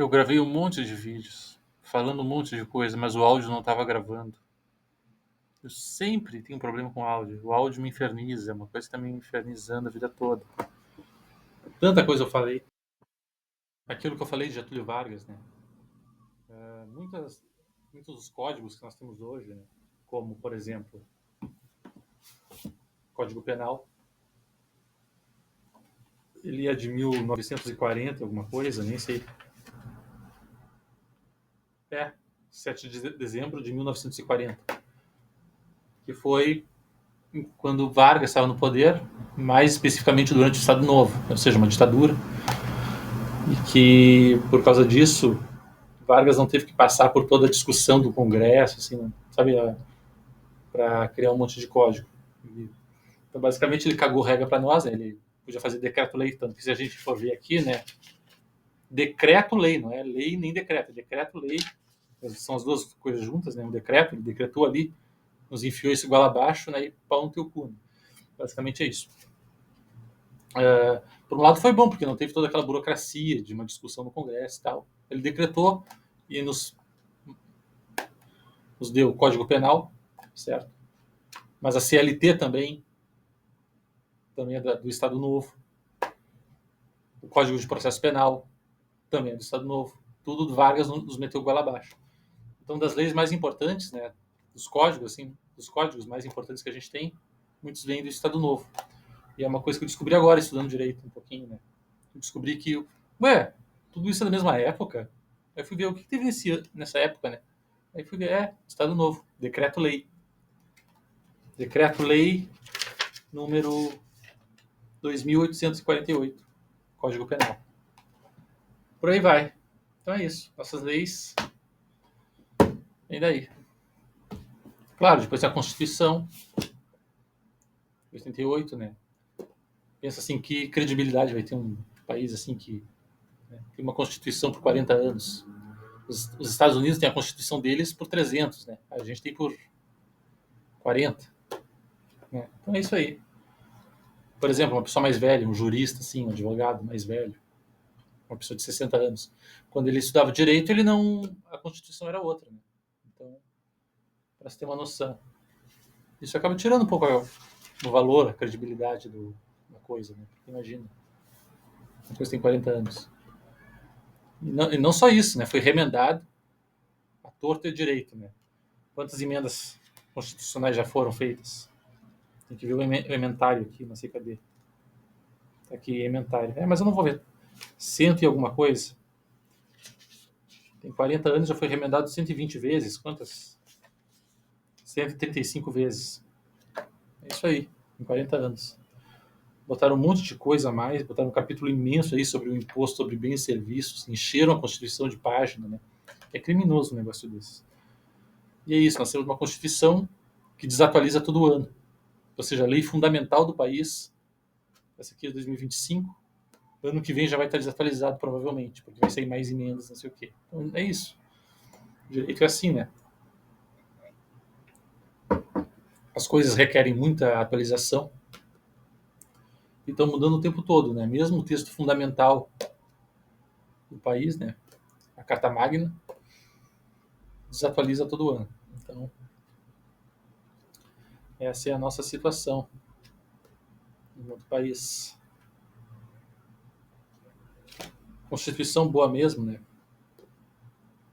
Eu gravei um monte de vídeos, falando um monte de coisa, mas o áudio não estava gravando. Eu sempre tenho um problema com o áudio. O áudio me inferniza, é uma coisa que está me infernizando a vida toda. Tanta coisa eu falei. Aquilo que eu falei de Getúlio Vargas, né? Muitos dos códigos que nós temos hoje, né? Como, por exemplo, Código Penal, ele é de 1940, alguma coisa, nem sei. 7 de dezembro de 1940, que foi quando Vargas estava no poder, mais especificamente durante o Estado Novo, ou seja, uma ditadura, e que, por causa disso, Vargas não teve que passar por toda a discussão do Congresso, assim, sabe, para criar um monte de código. Então, basicamente, ele cagou regra para nós, né? Ele podia fazer decreto-lei, tanto que se a gente for ver aqui, né, decreto-lei, não é lei nem decreto, decreto-lei, são as duas coisas juntas, né? Um decreto, ele decretou ali, nos enfiou esse goela abaixo, né, e pau no teu cu. Né? Basicamente é isso. Por um lado foi bom, porque não teve toda aquela burocracia de uma discussão no Congresso e tal. Ele decretou e nos deu o Código Penal, certo? Mas a CLT também é do Estado Novo. O Código de Processo Penal também é do Estado Novo. Tudo do Vargas nos meteu goela abaixo. Então, das leis mais importantes, né, dos códigos, assim, dos códigos mais importantes que a gente tem, muitos vêm do Estado Novo. E é uma coisa que eu descobri agora, estudando direito um pouquinho, né? Eu descobri que, tudo isso é da mesma época. Aí fui ver o que teve nessa época, né? Aí fui ver, Estado Novo, Decreto-Lei. Decreto-Lei número 2848, Código Penal. Por aí vai. Então é isso. Nossas leis. E daí? Claro, depois tem a Constituição, 88, né? Pensa assim, que credibilidade vai ter um país assim que, né, tem uma Constituição por 40 anos. Os Estados Unidos têm a Constituição deles por 300, né? A gente tem por 40. Né? Então é isso aí. Por exemplo, uma pessoa mais velha, um jurista, assim, um advogado mais velho, uma pessoa de 60 anos, quando ele estudava direito, ele não, a Constituição era outra. Né? Então, para você ter uma noção. Isso acaba tirando um pouco o valor, a credibilidade da coisa. Né? Porque imagina, uma coisa tem 40 anos. E não só isso, né? Foi remendado a torto e a direito. Né? Quantas emendas constitucionais já foram feitas? Tem que ver o ementário aqui, não sei cadê. Tá aqui, ementário. Mas eu não vou ver. Cento e alguma coisa. Tem 40 anos, já foi remendado 120 vezes. Quantas? 135 vezes. É isso aí, em 40 anos. Botaram um monte de coisa a mais, botaram um capítulo imenso aí sobre o imposto sobre bens e serviços, encheram a Constituição de página, né? É criminoso um negócio desse. E é isso, nós temos uma Constituição que desatualiza todo ano. Ou seja, a lei fundamental do país, essa aqui é de 2025, ano que vem já vai estar desatualizado provavelmente, porque vai sair mais emendas, não sei o quê. Então é isso. O direito é assim, né? As coisas requerem muita atualização e estão mudando o tempo todo, né? Mesmo o texto fundamental do país, né? A Carta Magna desatualiza todo ano. Então, essa é a nossa situação no nosso país. Constituição boa mesmo, né?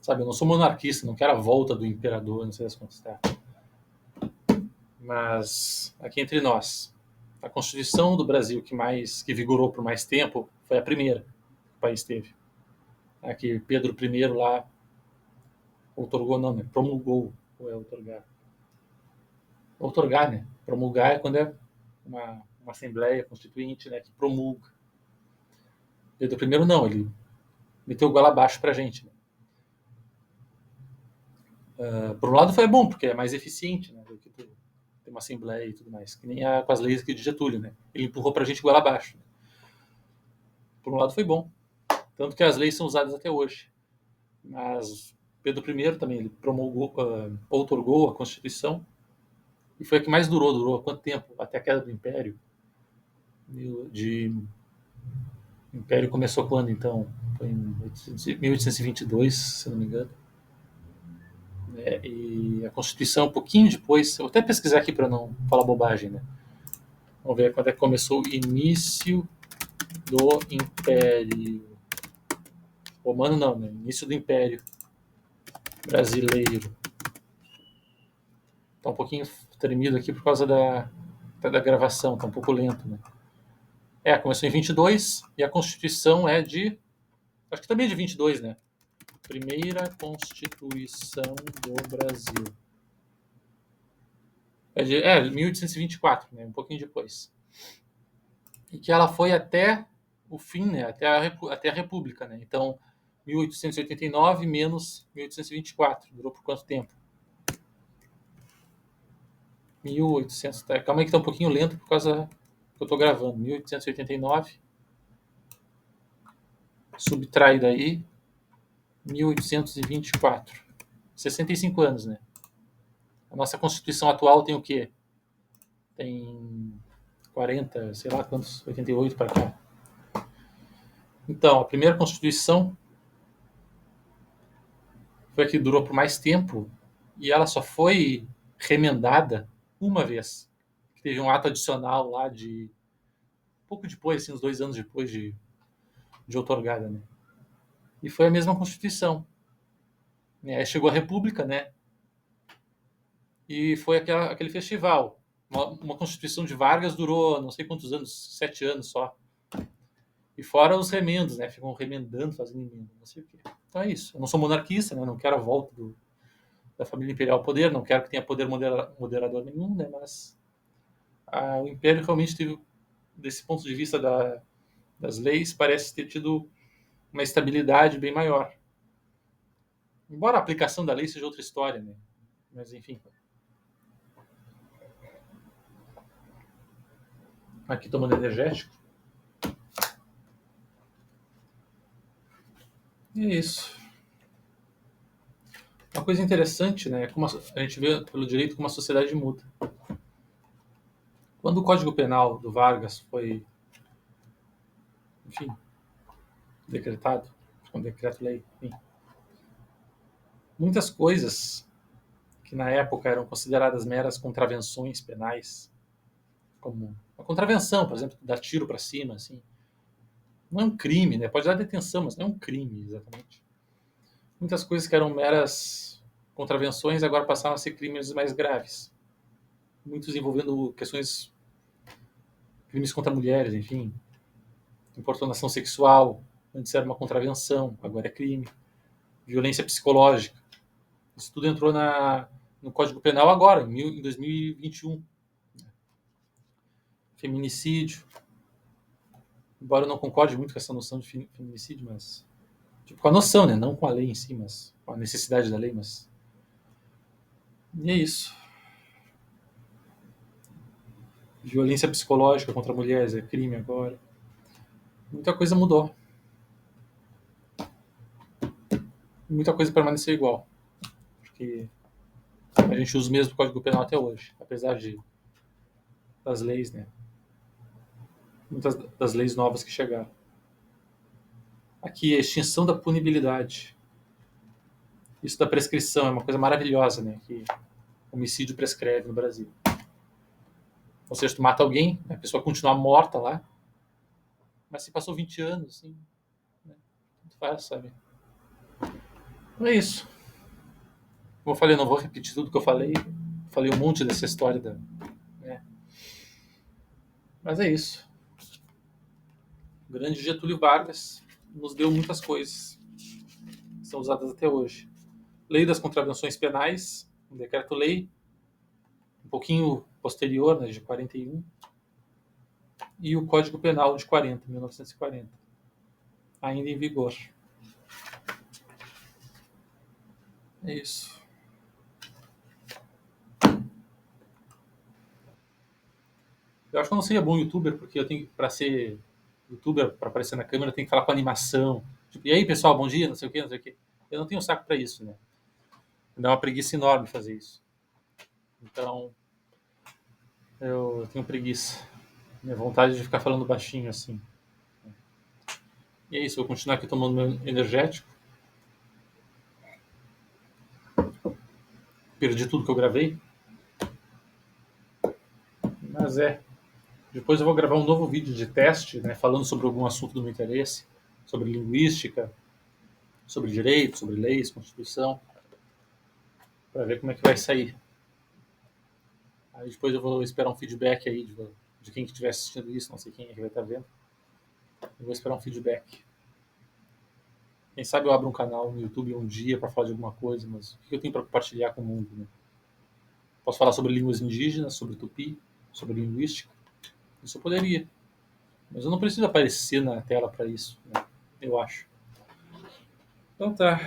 Sabe, eu não sou monarquista, não quero a volta do imperador, não sei as quantas, tá? Mas aqui entre nós, a Constituição do Brasil que vigorou por mais tempo foi a primeira que o país teve. Aqui Pedro I lá outorgou, não, né? Promulgou, ou é outorgar? Outorgar, né? Promulgar é quando é uma assembleia constituinte, né, que promulga. Pedro I não, ele meteu o goela abaixo pra gente. Né? Por um lado foi bom, porque é mais eficiente, né, do que ter uma assembleia e tudo mais, que nem com as leis aqui de Getúlio, né? Ele empurrou pra gente goela abaixo. Né? Por um lado foi bom, tanto que as leis são usadas até hoje. Mas Pedro I também, ele promulgou, outorgou a Constituição, e foi a que mais durou há quanto tempo? Até a queda do Império. O Império começou quando, então? Foi em 1822, se não me engano. E a Constituição, um pouquinho depois, eu vou até pesquisar aqui para não falar bobagem, né? Vamos ver quando é que começou o início do Império Romano, não, né? Início do Império Brasileiro. Tá um pouquinho tremido aqui por causa da gravação, tá um pouco lento, né? Começou em 22 e a Constituição é de... Acho que também é de 22, né? Primeira Constituição do Brasil. É de 1824, né? Um pouquinho depois. E que ela foi até o fim, né? Até a República, né? Então, 1889 menos 1824. Durou por quanto tempo? 1800. Calma aí que tá um pouquinho lento por causa que eu tô gravando. 1889. Subtrai daí 1824. 65 anos, né? A nossa Constituição atual tem o quê? Tem 40, sei lá quantos, 88 para cá. Então, a primeira Constituição foi a que durou por mais tempo e ela só foi remendada uma vez. Teve um ato adicional lá de pouco depois, assim, uns 2 anos depois de outorgada, né? E foi a mesma Constituição. Aí chegou a República, né? E foi aquele festival. Uma Constituição de Vargas durou não sei quantos anos, 7 anos só. E fora os remendos, né? Ficam remendando, fazendo emenda, não sei o quê. Então é isso. Eu não sou monarquista, né? Não quero a volta da família imperial ao poder, não quero que tenha poder moderador nenhum, né? Mas o Império realmente teve, desse ponto de vista das leis, parece ter tido uma estabilidade bem maior. Embora a aplicação da lei seja outra história, né? Mas enfim. Aqui tomando energético. E é isso. Uma coisa interessante, né? Como a gente vê pelo direito como a sociedade muda. Quando o Código Penal do Vargas foi, enfim, decretado, com decreto-lei, enfim, muitas coisas que na época eram consideradas meras contravenções penais, como a contravenção, por exemplo, dar tiro para cima, assim, não é um crime, né? Pode dar detenção, mas não é um crime, exatamente. Muitas coisas que eram meras contravenções agora passaram a ser crimes mais graves. Muitos envolvendo questões, crimes contra mulheres, enfim, importunação sexual, antes era uma contravenção, agora é crime. Violência psicológica. Isso tudo entrou no Código Penal agora, em 2021. Feminicídio. Embora eu não concorde muito com essa noção de feminicídio, mas... Tipo, com a noção, né? Não com a lei em si, mas com a necessidade da lei, mas... E é isso. Violência psicológica contra mulheres é crime agora. Muita coisa mudou. Muita coisa permaneceu igual. Porque a gente usa o mesmo Código Penal até hoje, apesar das leis, né? Muitas das leis novas que chegaram. Aqui, a extinção da punibilidade. Isso da prescrição é uma coisa maravilhosa, né? Que homicídio prescreve no Brasil. Ou seja, tu mata alguém, a pessoa continua morta lá, mas se passou 20 anos, assim, né? Tanto faz, sabe? Então é isso. Como eu falei, eu não vou repetir tudo que eu falei. Falei um monte dessa história né? Mas é isso. O grande Getúlio Vargas nos deu muitas coisas que são usadas até hoje. Lei das contravenções penais, um decreto-lei, um pouquinho posterior, né, de 41, e o Código Penal de 1940, ainda em vigor. É isso. Eu acho que eu não seria bom youtuber, porque eu tenho, para ser youtuber, para aparecer na câmera, eu tenho que falar com animação. Tipo, e aí, pessoal, bom dia, não sei o quê, não sei o quê. Eu não tenho saco para isso, né? Me dá uma preguiça enorme fazer isso. Então, eu tenho preguiça. Minha vontade de ficar falando baixinho assim. E é isso, eu vou continuar aqui tomando meu energético. Perdi tudo que eu gravei. Mas depois eu vou gravar um novo vídeo de teste, né, falando sobre algum assunto do meu interesse, sobre linguística, sobre direito, sobre leis, constituição, para ver como é que vai sair. Aí depois eu vou esperar um feedback aí de quem estiver assistindo isso, não sei quem é que vai estar vendo. Eu vou esperar um feedback. Quem sabe eu abro um canal no YouTube um dia para falar de alguma coisa, mas o que eu tenho para compartilhar com o mundo? Né? Posso falar sobre línguas indígenas, sobre tupi, sobre linguística. Isso eu poderia. Mas eu não preciso aparecer na tela para isso, né? Eu acho. Então tá.